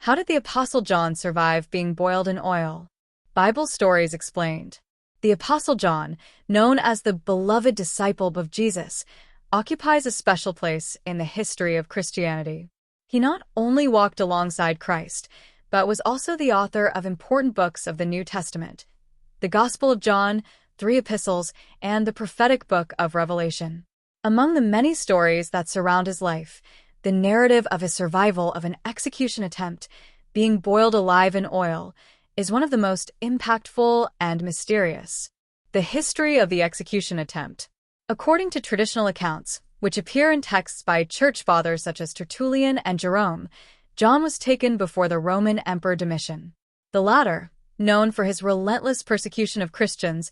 How did the Apostle John survive being boiled in oil? Bible Stories Explained. The Apostle John, known as the beloved disciple of Jesus, occupies a special place in the history of Christianity. He not only walked alongside Christ, but was also the author of important books of the New Testament, the Gospel of John, 3 epistles, and the prophetic book of Revelation. Among the many stories that surround his life, the narrative of his survival of an execution attempt, being boiled alive in oil, is one of the most impactful and mysterious. The history of the execution attempt. According to traditional accounts, which appear in texts by church fathers such as Tertullian and Jerome, John was taken before the Roman Emperor Domitian. The latter, known for his relentless persecution of Christians,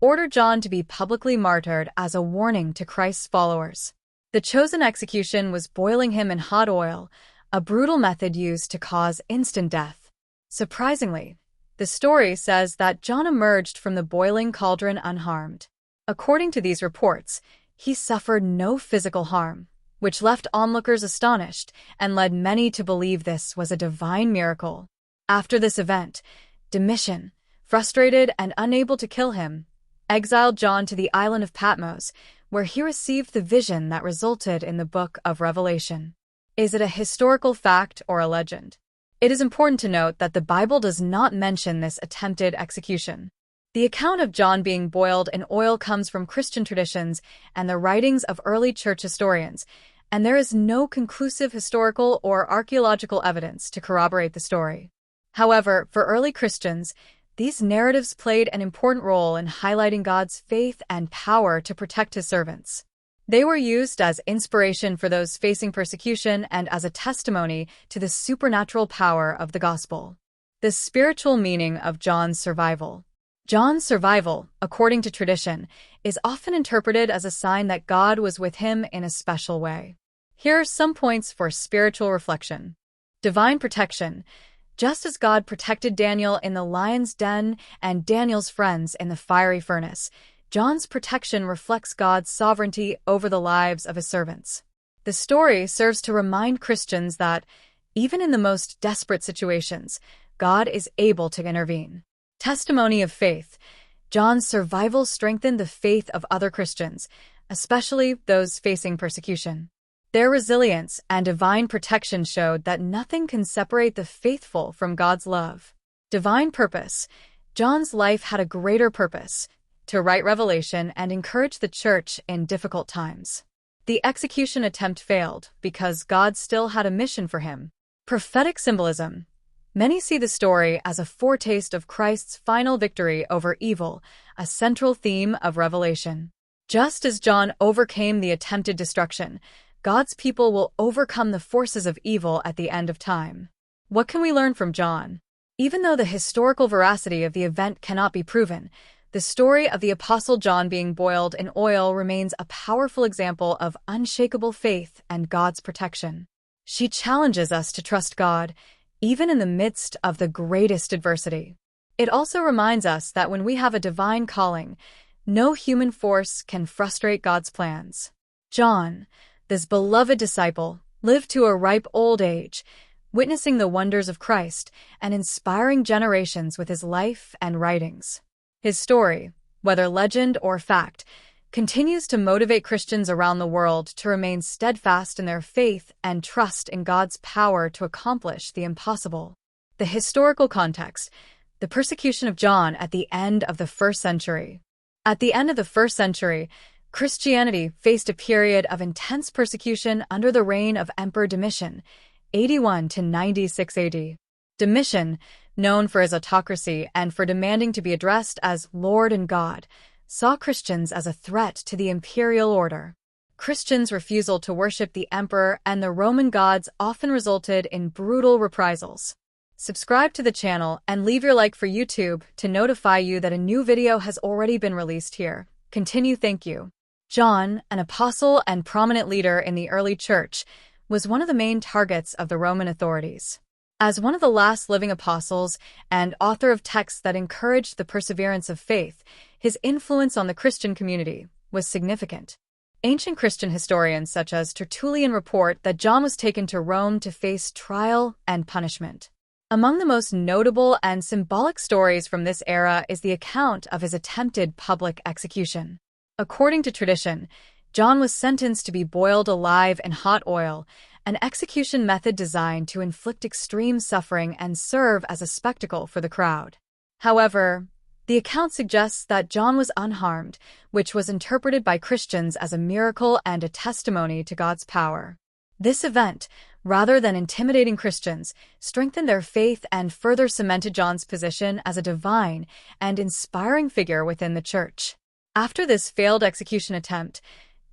ordered John to be publicly martyred as a warning to Christ's followers. The chosen execution was boiling him in hot oil, a brutal method used to cause instant death. Surprisingly, the story says that John emerged from the boiling cauldron unharmed. According to these reports, he suffered no physical harm, which left onlookers astonished and led many to believe this was a divine miracle. After this event, Domitian, frustrated and unable to kill him, exiled John to the island of Patmos, where he received the vision that resulted in the book of Revelation. Is it a historical fact or a legend? It is important to note that the Bible does not mention this attempted execution. The account of John being boiled in oil comes from Christian traditions and the writings of early church historians, and there is no conclusive historical or archaeological evidence to corroborate the story. However, for early Christians, these narratives played an important role in highlighting God's faith and power to protect his servants. They were used as inspiration for those facing persecution and as a testimony to the supernatural power of the gospel. The spiritual meaning of John's survival. John's survival, according to tradition, is often interpreted as a sign that God was with him in a special way. Here are some points for spiritual reflection. Divine protection. Just as God protected Daniel in the lion's den and Daniel's friends in the fiery furnace, John's protection reflects God's sovereignty over the lives of his servants. The story serves to remind Christians that, even in the most desperate situations, God is able to intervene. Testimony of faith. John's survival strengthened the faith of other Christians, especially those facing persecution. Their resilience and divine protection showed that nothing can separate the faithful from God's love. Divine purpose. John's life had a greater purpose, to write Revelation and encourage the church in difficult times. The execution attempt failed because God still had a mission for him. Prophetic symbolism. Many see the story as a foretaste of Christ's final victory over evil, a central theme of Revelation. Just as John overcame the attempted destruction, God's people will overcome the forces of evil at the end of time. What can we learn from John? Even though the historical veracity of the event cannot be proven, the story of the Apostle John being boiled in oil remains a powerful example of unshakable faith and God's protection. She challenges us to trust God, even in the midst of the greatest adversity. It also reminds us that when we have a divine calling, no human force can frustrate God's plans. John, this beloved disciple, lived to a ripe old age, witnessing the wonders of Christ and inspiring generations with his life and writings. His story, whether legend or fact, continues to motivate Christians around the world to remain steadfast in their faith and trust in God's power to accomplish the impossible. The historical context. The persecution of John at the end of the 1st century. At the end of the 1st century, Christianity faced a period of intense persecution under the reign of Emperor Domitian, 81 to 96 AD. Domitian, known for his autocracy and for demanding to be addressed as Lord and God, saw Christians as a threat to the imperial order. Christians' refusal to worship the emperor and the Roman gods often resulted in brutal reprisals. Subscribe to the channel and leave your like for YouTube to notify you that a new video has already been released here. Continue. Thank you. John, an apostle and prominent leader in the early church, was one of the main targets of the Roman authorities. As one of the last living apostles and author of texts that encouraged the perseverance of faith, his influence on the Christian community was significant. Ancient Christian historians such as Tertullian report that John was taken to Rome to face trial and punishment. Among the most notable and symbolic stories from this era is the account of his attempted public execution. According to tradition, John was sentenced to be boiled alive in hot oil, an execution method designed to inflict extreme suffering and serve as a spectacle for the crowd. However, the account suggests that John was unharmed, which was interpreted by Christians as a miracle and a testimony to God's power. This event, rather than intimidating Christians, strengthened their faith and further cemented John's position as a divine and inspiring figure within the church. After this failed execution attempt,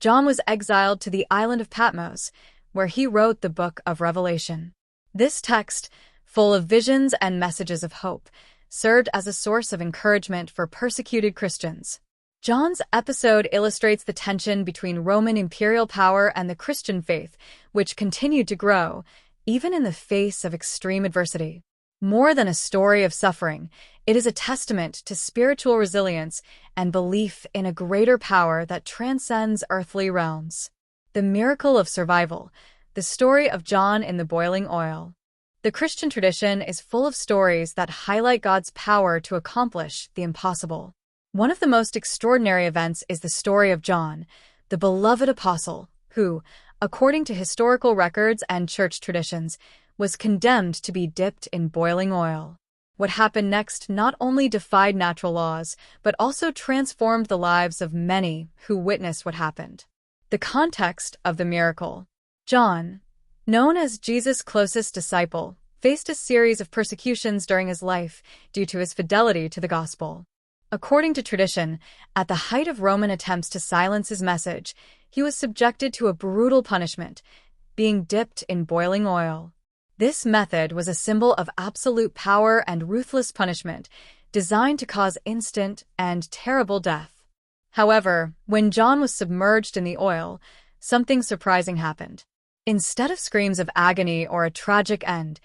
John was exiled to the island of Patmos, where he wrote the Book of Revelation. This text, full of visions and messages of hope, served as a source of encouragement for persecuted Christians. John's episode illustrates the tension between Roman imperial power and the Christian faith, which continued to grow, even in the face of extreme adversity. More than a story of suffering, it is a testament to spiritual resilience and belief in a greater power that transcends earthly realms. The miracle of survival, the story of John in the boiling oil. The Christian tradition is full of stories that highlight God's power to accomplish the impossible. One of the most extraordinary events is the story of John, the beloved apostle, who, according to historical records and church traditions, was condemned to be dipped in boiling oil. What happened next not only defied natural laws, but also transformed the lives of many who witnessed what happened. The context of the miracle. John, known as Jesus' closest disciple, faced a series of persecutions during his life due to his fidelity to the gospel. According to tradition, at the height of Roman attempts to silence his message, he was subjected to a brutal punishment, being dipped in boiling oil. This method was a symbol of absolute power and ruthless punishment, designed to cause instant and terrible death. However, when John was submerged in the oil, something surprising happened. Instead of screams of agony or a tragic end,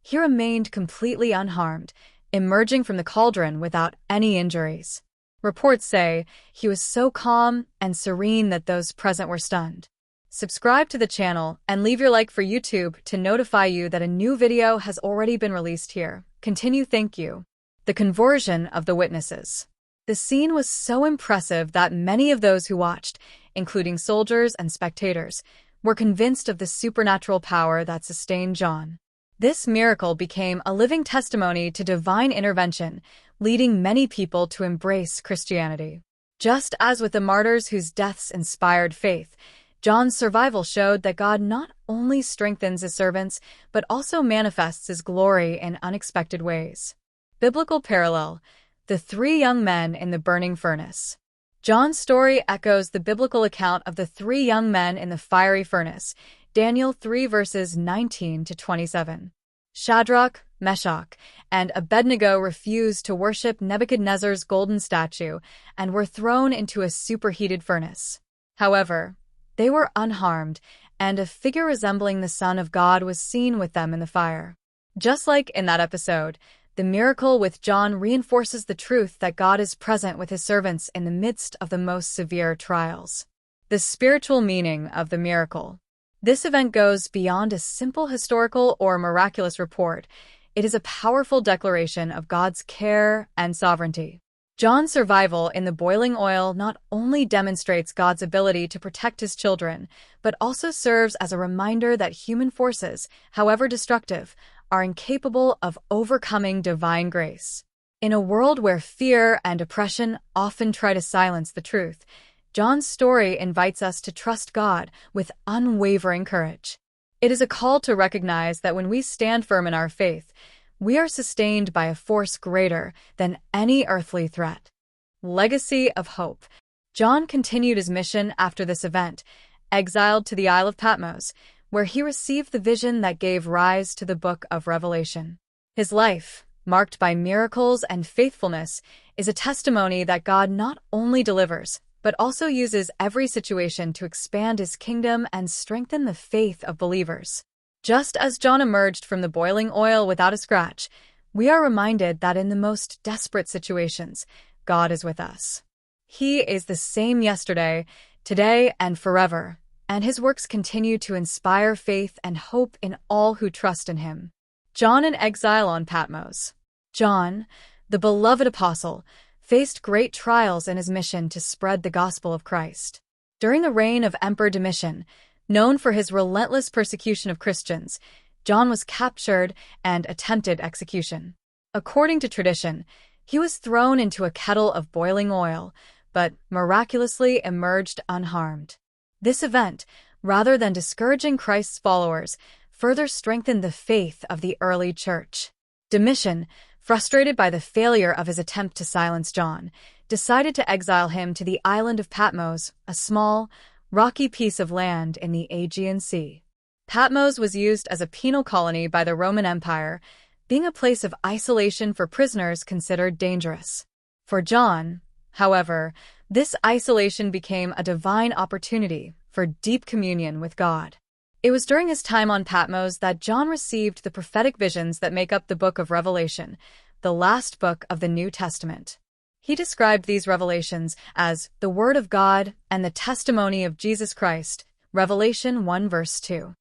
he remained completely unharmed, emerging from the cauldron without any injuries. Reports say he was so calm and serene that those present were stunned. Subscribe to the channel and leave your like for YouTube to notify you that a new video has already been released here. Continue. Thank you. The conversion of the witnesses. The scene was so impressive that many of those who watched, including soldiers and spectators, were convinced of the supernatural power that sustained John. This miracle became a living testimony to divine intervention, leading many people to embrace Christianity. Just as with the martyrs whose deaths inspired faith, John's survival showed that God not only strengthens his servants, but also manifests his glory in unexpected ways. Biblical parallel: the three young men in the burning furnace. John's story echoes the biblical account of the three young men in the fiery furnace, Daniel 3 verses 19 to 27. Shadrach, Meshach, and Abednego refused to worship Nebuchadnezzar's golden statue and were thrown into a superheated furnace. However, they were unharmed, and a figure resembling the Son of God was seen with them in the fire. Just like in that episode, the miracle with John reinforces the truth that God is present with his servants in the midst of the most severe trials. The spiritual meaning of the miracle. This event goes beyond a simple historical or miraculous report. It is a powerful declaration of God's care and sovereignty. John's survival in the boiling oil not only demonstrates God's ability to protect his children, but also serves as a reminder that human forces, however destructive, are incapable of overcoming divine grace. In a world where fear and oppression often try to silence the truth, John's story invites us to trust God with unwavering courage. It is a call to recognize that when we stand firm in our faith, we are sustained by a force greater than any earthly threat. Legacy of hope. John continued his mission after this event, exiled to the Isle of Patmos, where he received the vision that gave rise to the Book of Revelation. His life, marked by miracles and faithfulness, is a testimony that God not only delivers, but also uses every situation to expand his kingdom and strengthen the faith of believers. Just as John emerged from the boiling oil without a scratch, we are reminded that in the most desperate situations, God is with us. He is the same yesterday, today and forever, and his works continue to inspire faith and hope in all who trust in him. John in exile on Patmos. John, the beloved apostle, faced great trials in his mission to spread the gospel of Christ. During the reign of Emperor Domitian, known for his relentless persecution of Christians, John was captured and attempted execution. According to tradition, he was thrown into a kettle of boiling oil, but miraculously emerged unharmed. This event, rather than discouraging Christ's followers, further strengthened the faith of the early church. Domitian, frustrated by the failure of his attempt to silence John, decided to exile him to the island of Patmos, a small, rocky piece of land in the Aegean Sea. Patmos was used as a penal colony by the Roman Empire, being a place of isolation for prisoners considered dangerous. For John, however, this isolation became a divine opportunity for deep communion with God. It was during his time on Patmos that John received the prophetic visions that make up the book of Revelation, the last book of the New Testament. He described these revelations as the Word of God and the testimony of Jesus Christ, Revelation 1 verse 2.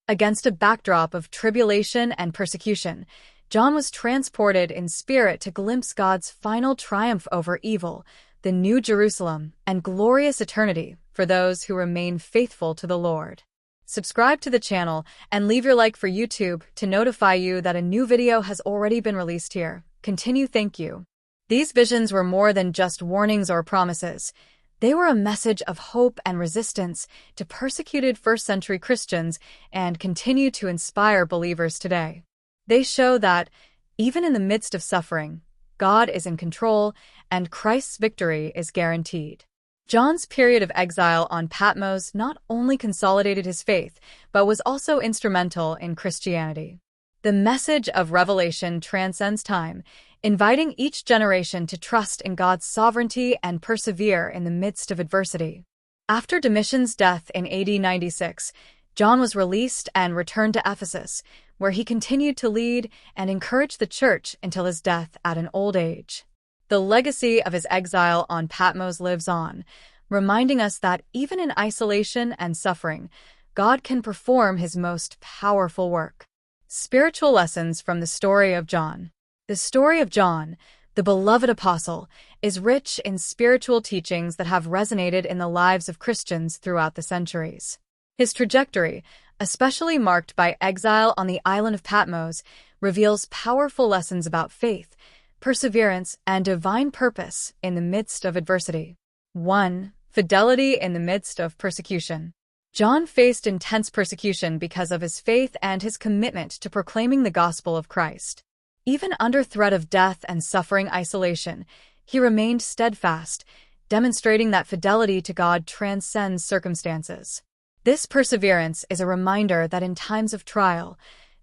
Against a backdrop of tribulation and persecution, John was transported in spirit to glimpse God's final triumph over evil, the New Jerusalem, and glorious eternity for those who remain faithful to the Lord. Subscribe to the channel and leave your like for YouTube to notify you that a new video has already been released here. Continue. Thank you. These visions were more than just warnings or promises. They were a message of hope and resistance to persecuted first-century Christians and continue to inspire believers today. They show that, even in the midst of suffering, God is in control and Christ's victory is guaranteed. John's period of exile on Patmos not only consolidated his faith, but was also instrumental in Christianity. The message of Revelation transcends time, inviting each generation to trust in God's sovereignty and persevere in the midst of adversity. After Domitian's death in AD 96, John was released and returned to Ephesus, where he continued to lead and encourage the church until his death at an old age. The legacy of his exile on Patmos lives on, reminding us that even in isolation and suffering, God can perform his most powerful work. Spiritual lessons from the story of John. The story of John, the beloved apostle, is rich in spiritual teachings that have resonated in the lives of Christians throughout the centuries. His trajectory, especially marked by exile on the island of Patmos, reveals powerful lessons about faith, perseverance, and divine purpose in the midst of adversity. 1. Fidelity in the midst of persecution. John faced intense persecution because of his faith and his commitment to proclaiming the gospel of Christ. Even under threat of death and suffering isolation, he remained steadfast, demonstrating that fidelity to God transcends circumstances. This perseverance is a reminder that in times of trial,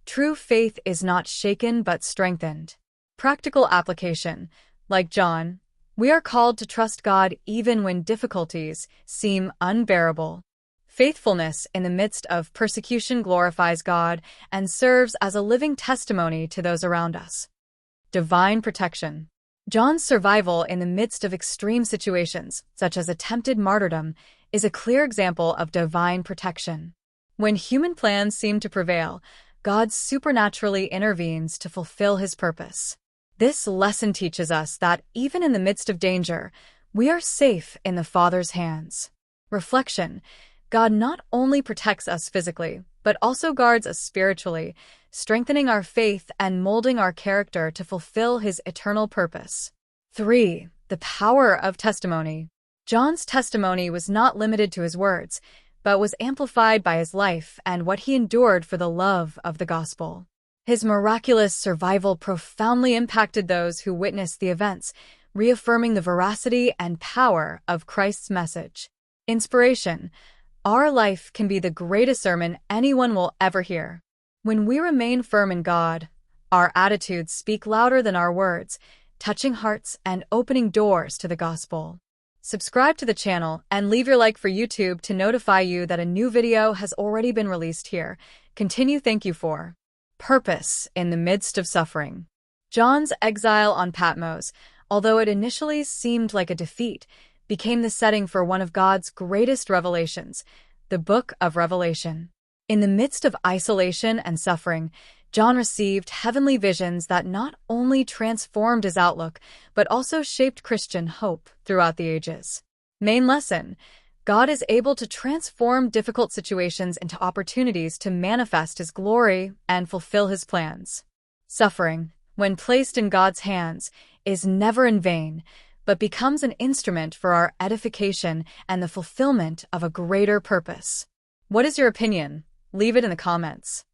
true faith is not shaken but strengthened. Practical application. Like John, we are called to trust God even when difficulties seem unbearable. Faithfulness in the midst of persecution glorifies God and serves as a living testimony to those around us. Divine protection. John's survival in the midst of extreme situations, such as attempted martyrdom, is a clear example of divine protection. When human plans seem to prevail, God supernaturally intervenes to fulfill his purpose. This lesson teaches us that even in the midst of danger, we are safe in the Father's hands. Reflection. God not only protects us physically, but also guards us spiritually, strengthening our faith and molding our character to fulfill his eternal purpose. 3. The power of testimony. John's testimony was not limited to his words, but was amplified by his life and what he endured for the love of the gospel. His miraculous survival profoundly impacted those who witnessed the events, reaffirming the veracity and power of Christ's message. Inspiration. Our life can be the greatest sermon anyone will ever hear. When we remain firm in God, our attitudes speak louder than our words, touching hearts and opening doors to the gospel. Subscribe to the channel and leave your like for YouTube to notify you that a new video has already been released here. Continue. Thank you for purpose in the midst of suffering. John's exile on Patmos, although it initially seemed like a defeat, became the setting for one of God's greatest revelations, the Book of Revelation. In the midst of isolation and suffering, John received heavenly visions that not only transformed his outlook, but also shaped Christian hope throughout the ages. Main lesson: God is able to transform difficult situations into opportunities to manifest His glory and fulfill His plans. Suffering, when placed in God's hands, is never in vain, but becomes an instrument for our edification and the fulfillment of a greater purpose. What is your opinion? Leave it in the comments.